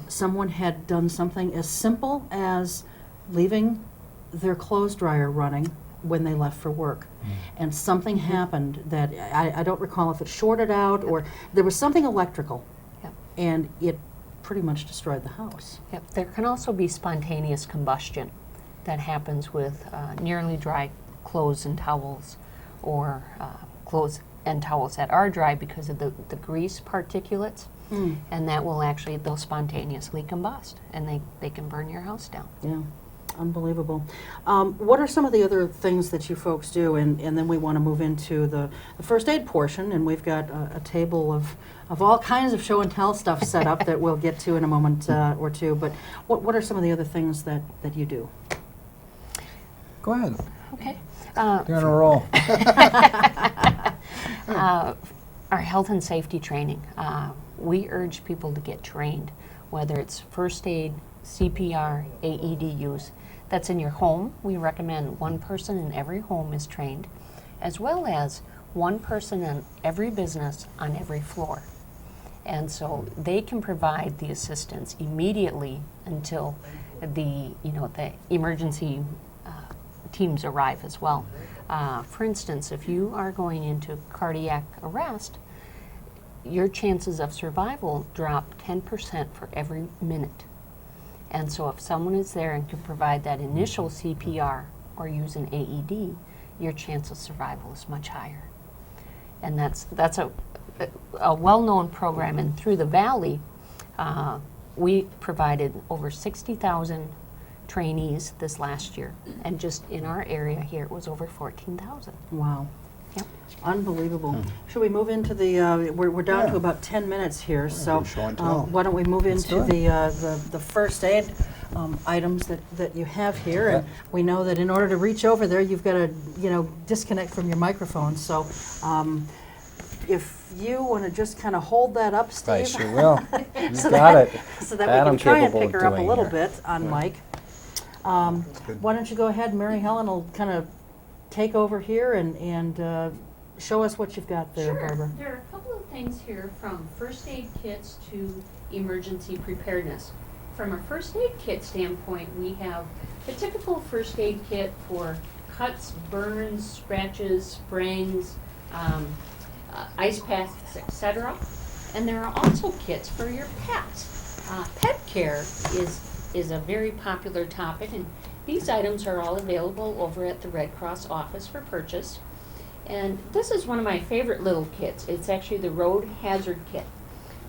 Someone had done something as simple as leaving their clothes dryer running when they left for work. And something happened that, I don't recall if it shorted out or there was something electrical, and it pretty much destroyed the house. There can also be spontaneous combustion that happens with nearly dry clothes and towels, or clothes and towels that are dry because of the grease particulates, and that will actually, they'll spontaneously combust, and they can burn your house down. Yeah, unbelievable. What are some of the other things that you folks do, and then we want to move into the first aid portion, and we've got a table of all kinds of show and tell stuff set up that we'll get to in a moment or two, but what are some of the other things that you do? Go ahead. Okay. You're on a roll. Our health and safety training. We urge people to get trained, whether it's first aid, CPR, AED use. That's in your home. We recommend one person in every home is trained, as well as one person in every business on every floor. And so they can provide the assistance immediately until the emergency teams arrive as well. For instance, if you are going into cardiac arrest, your chances of survival drop 10% for every minute. And so if someone is there and can provide that initial CPR or use an AED, your chance of survival is much higher. And that's a well-known program. And through the Valley, we provided over 60,000 trainees this last year, and just in our area here it was over 14,000. Wow. Yep. Unbelievable. Should we move into the, we're down to about 10 minutes here, so why don't we move into the first aid items that you have here, and we know that in order to reach over there you've got to disconnect from your microphone, so if you want to just kind of hold that up, Steve. I sure will. You so got it. So that we can try and pick her up a little bit on mic. Why don't you go ahead, Mary Helen will kind of take over here and show us what you've got there, Barbara. There are a couple of things here, from first aid kits to emergency preparedness. From a first aid kit standpoint, we have the typical first aid kit for cuts, burns, scratches, sprains, ice packs, etc. And there are also kits for your pets. Pet care is a very popular topic, and these items are all available over at the Red Cross office for purchase. And this is one of my favorite little kits. It's actually the Road Hazard Kit.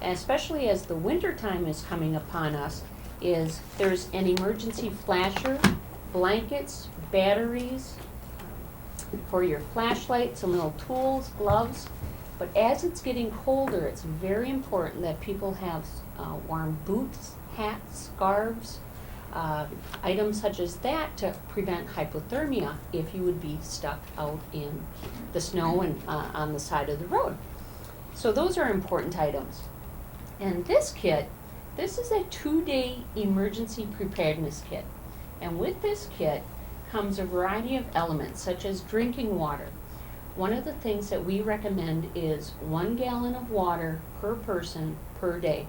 And especially as the winter time is coming upon us, there's an emergency flasher blankets, batteries, for your flashlight, some little tools, gloves. But as it's getting colder, it's very important that people have warm boots, hats, scarves, items such as that to prevent hypothermia if you would be stuck out in the snow and on the side of the road. So those are important items. And this kit, this is a 2-day emergency preparedness kit. And with this kit comes a variety of elements such as drinking water. One of the things that we recommend is 1 gallon of water per person per day.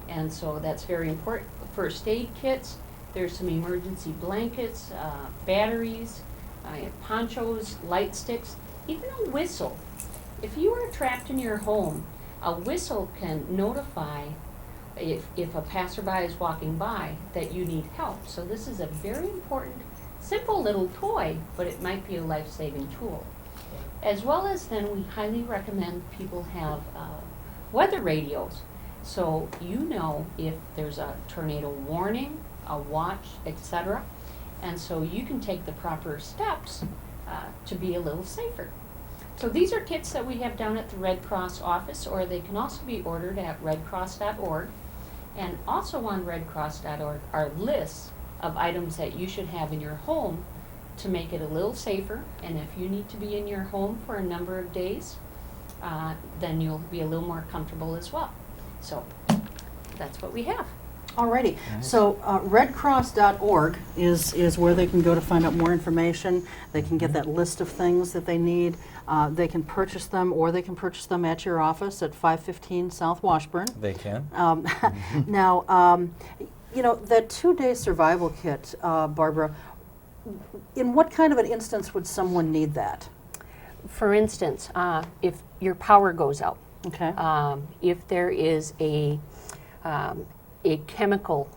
And so that's very important. First aid kits, there's some emergency blankets, batteries, ponchos, light sticks, even a whistle. If you are trapped in your home, a whistle can notify if a passerby is walking by that you need help. So this is a very important, simple little toy, but it might be a life-saving tool. As well as then we highly recommend people have weather radios. So you know if there's a tornado warning, a watch, etc. And so you can take the proper steps to be a little safer. So these are kits that we have down at the Red Cross office, or they can also be ordered at redcross.org. And also on redcross.org are lists of items that you should have in your home to make it a little safer. And if you need to be in your home for a number of days, then you'll be a little more comfortable as well. So that's what we have. Alrighty, so redcross.org is where they can go to find out more information. They can get that list of things that they need. They can purchase them, or they can purchase them at your office at 515 South Washburn. They can. Now, you know, that 2-day survival kit, Barbara, in what kind of an instance would someone need that? For instance, if your power goes out, okay. If there is a chemical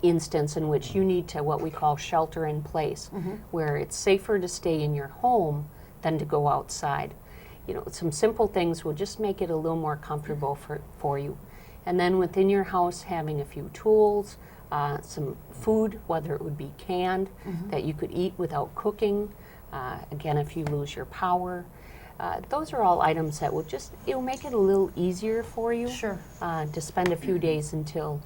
instance in which you need to what we call shelter in place, where it's safer to stay in your home than to go outside. You know, some simple things will just make it a little more comfortable for you. And then within your house, having a few tools, some food, whether it would be canned, that you could eat without cooking. Again, if you lose your power. Those are all items that will just, it'll make it a little easier for you to spend a few days until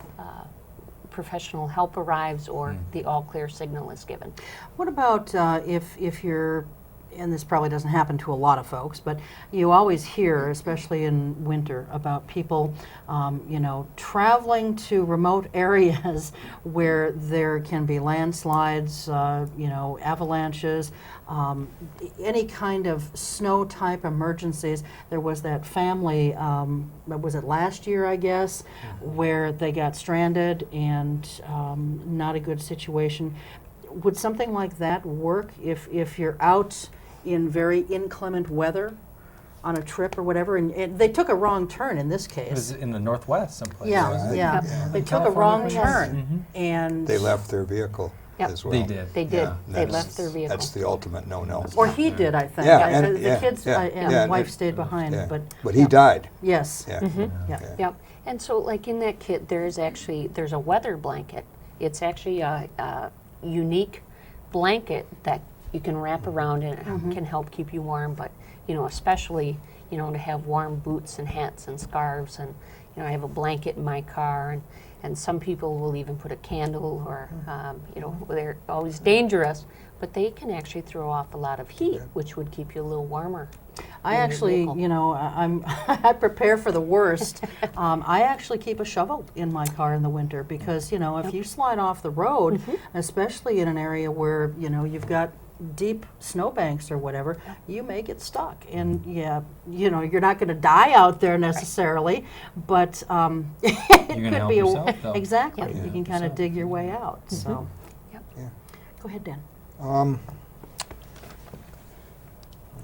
professional help arrives or the all clear signal is given. What about if you're, and this probably doesn't happen to a lot of folks, but you always hear, especially in winter, about people, you know, traveling to remote areas where there can be landslides, you know, avalanches, any kind of snow type emergencies. There was that family, was it last year, I guess, where they got stranded and not a good situation. Would something like that work if you're out in very inclement weather on a trip or whatever? And they took a wrong turn in this case. It was in the Northwest someplace. Yeah. They took a wrong turn. And they left their vehicle as well. They did. They did. They left their vehicle. That's the ultimate no-no. Or he did, I think. The kids and wife stayed behind. But he died. Yes. Yep. And so like in that kit, there's a weather blanket. It's actually a unique blanket that you can wrap around and it can help keep you warm, but you know, especially, you know, to have warm boots and hats and scarves, and you know, I have a blanket in my car, and some people will even put a candle, or you know, they're always dangerous, but they can actually throw off a lot of heat, which would keep you a little warmer. I actually, you know, I prepare for the worst. I actually keep a shovel in my car in the winter because, you know, if you slide off the road, especially in an area where, you know, you've got deep snowbanks or whatever, you may get stuck. And yeah, you know, you're not going to die out there necessarily, but it could be exactly. You can kind of dig your way out. So, go ahead, Dan. I'm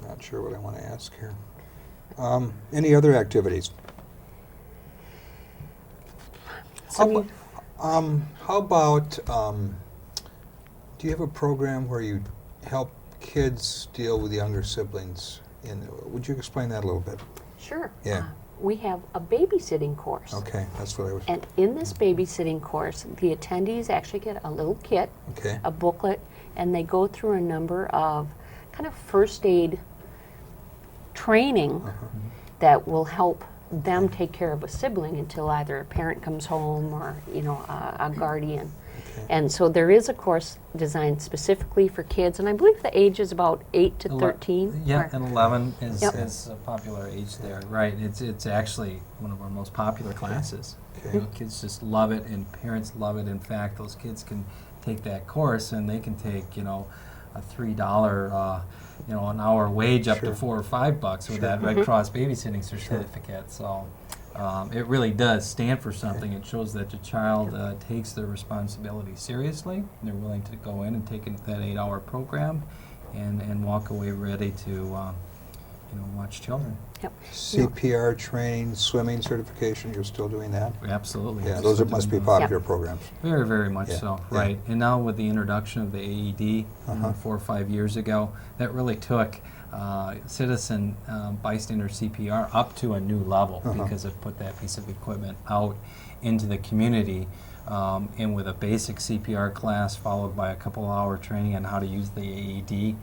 not sure what I want to ask here. Any other activities? How about, do you have a program where you help kids deal with younger siblings? Would you explain that a little bit? Sure. Yeah. we have a babysitting course. Okay, that's what I was. And in this babysitting course, the attendees actually get a little kit, Okay. a booklet, and they go through a number of kind of first aid training that will help them take care of a sibling until either a parent comes home or, you know, a guardian. And so there is a course designed specifically for kids, and I believe the age is about 8 to 13. Yeah, and 11 is, Yep. is a popular age there, right? It's actually one of our most popular classes. Okay. You know, kids just love it, and parents love it. In fact, those kids can take that course, and they can take, you know, a $3, you know, an hour wage up to $4 or $5 with that Red Cross babysitting certificate. So. It really does stand for something. It shows that the child takes their responsibility seriously. They're willing to go in and take that 8-hour program and walk away ready to you know, watch children. Yep. CPR training, swimming certification, you're still doing that? Absolutely. Yeah, We're those still must be doing those. popular programs. Very, very much Yeah, so, yeah. right. And now with the introduction of the AED, you know, 4 or 5 years ago, that really took citizen bystander CPR up to a new level because it put that piece of equipment out into the community, and with a basic CPR class followed by a couple-hour training on how to use the AED.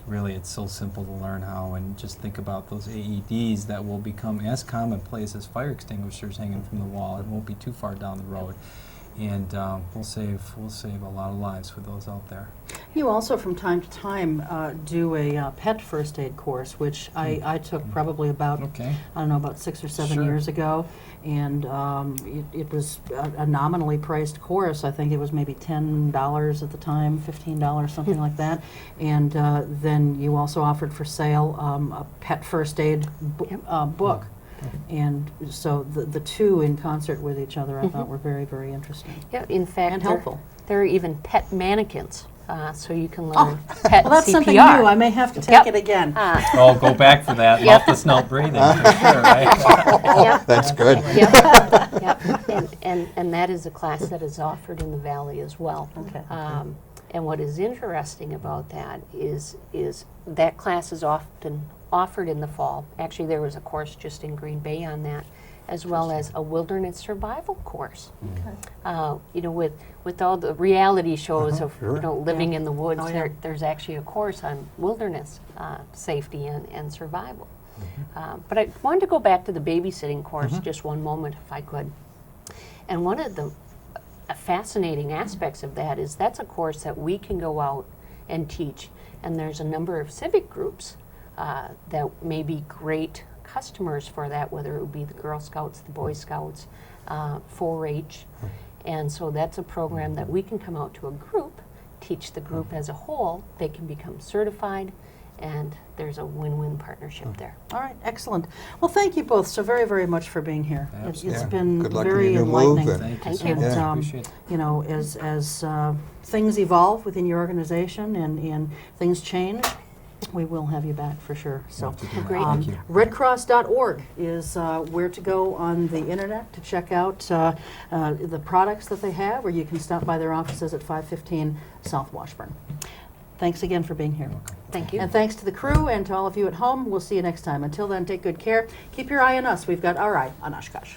Really, it's so simple to learn how, and just think about those AEDs that will become as commonplace as fire extinguishers hanging from the wall. It won't be too far down the road, and we'll save a lot of lives with those out there. You also, from time to time, do a pet first aid course, which I took probably about, I don't know, about 6 or 7 years ago, and it was a nominally priced course. I think it was maybe $10 at the time, $15, something like that. And then you also offered for sale a pet first aid book. And so the two in concert with each other, I thought were very, very interesting. Yeah, in fact, and helpful. There are even pet mannequins, so you can learn pet Well, that's CPR. something new. I may have to take it again. Oh, go back for that. Mouth to snout breathing, for sure, right? That's good. And that is a class that is offered in the Valley as well. And what is interesting about that is that class is often offered in the fall. Actually, there was a course just in Green Bay on that, as well as a wilderness survival course. You know, with all the reality shows of you know, living in the woods, there's actually a course on wilderness safety and survival. But I wanted to go back to the babysitting course just one moment, if I could. And one of the fascinating aspects of that is that's a course that we can go out and teach, and there's a number of civic groups that may be great customers for that, whether it would be the Girl Scouts, the Boy Scouts, 4-H. And so that's a program that we can come out to a group, teach the group as a whole, they can become certified, and there's a win-win partnership there. All right, excellent. Well, thank you both so very, very much for being here. It's been Good luck in very your new enlightening. move, Thank you so And, much. Appreciate it. you know, as things evolve within your organization and things change, we will have you back for sure. So, Great. Thank you. redcross.org is where to go on the internet to check out the products that they have, or you can stop by their offices at 515 South Washburn. Thanks again for being here. Thank you. And thanks to the crew and to all of you at home. We'll see you next time. Until then, take good care. Keep your eye on us. We've got our eye on Oshkosh.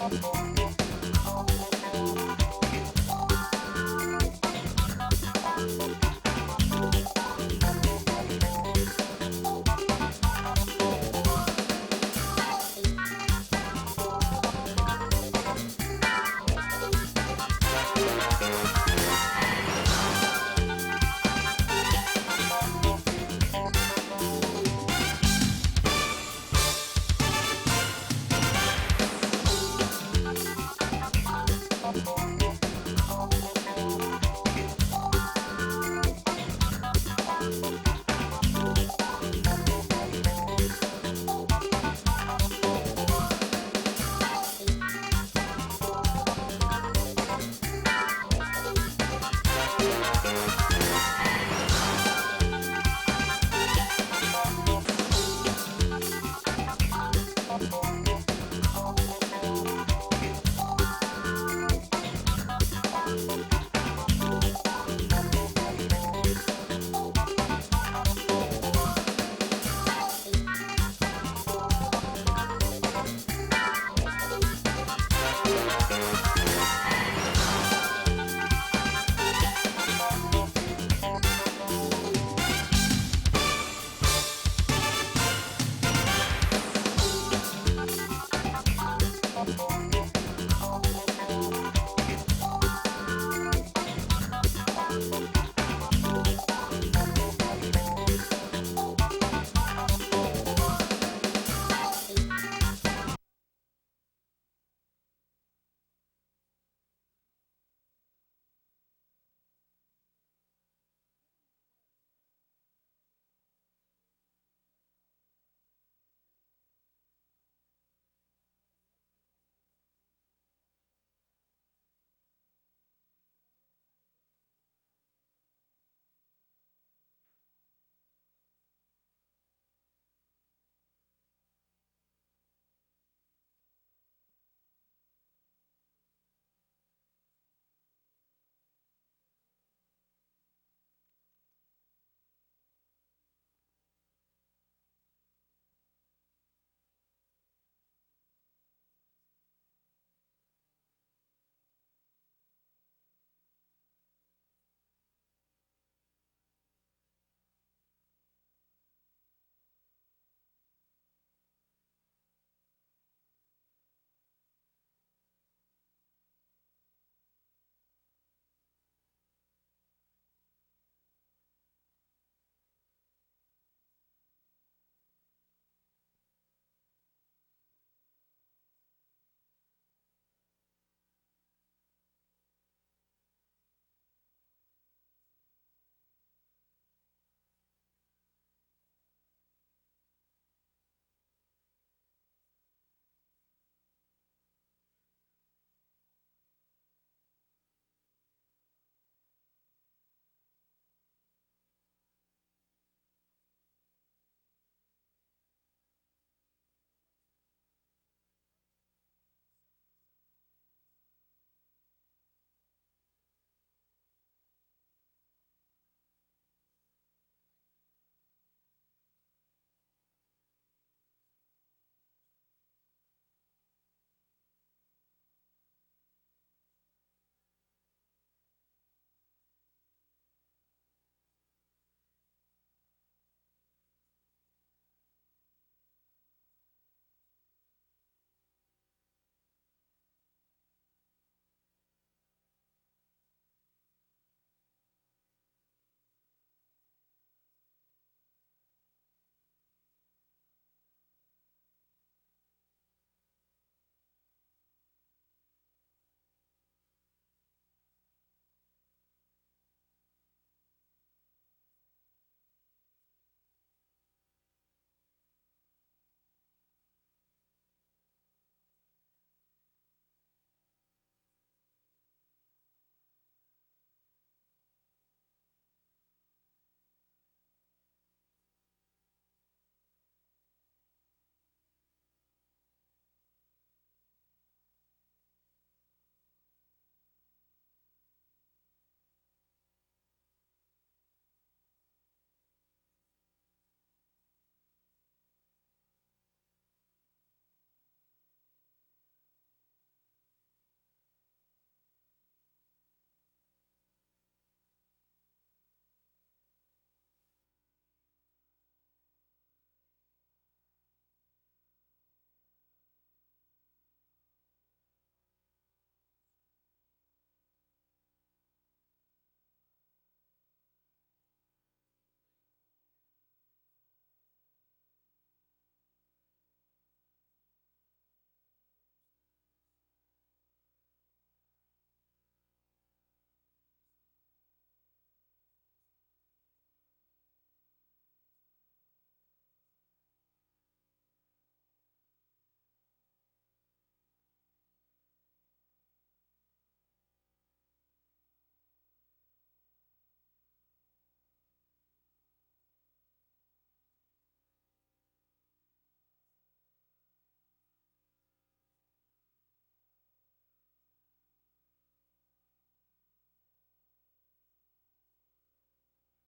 Thank you.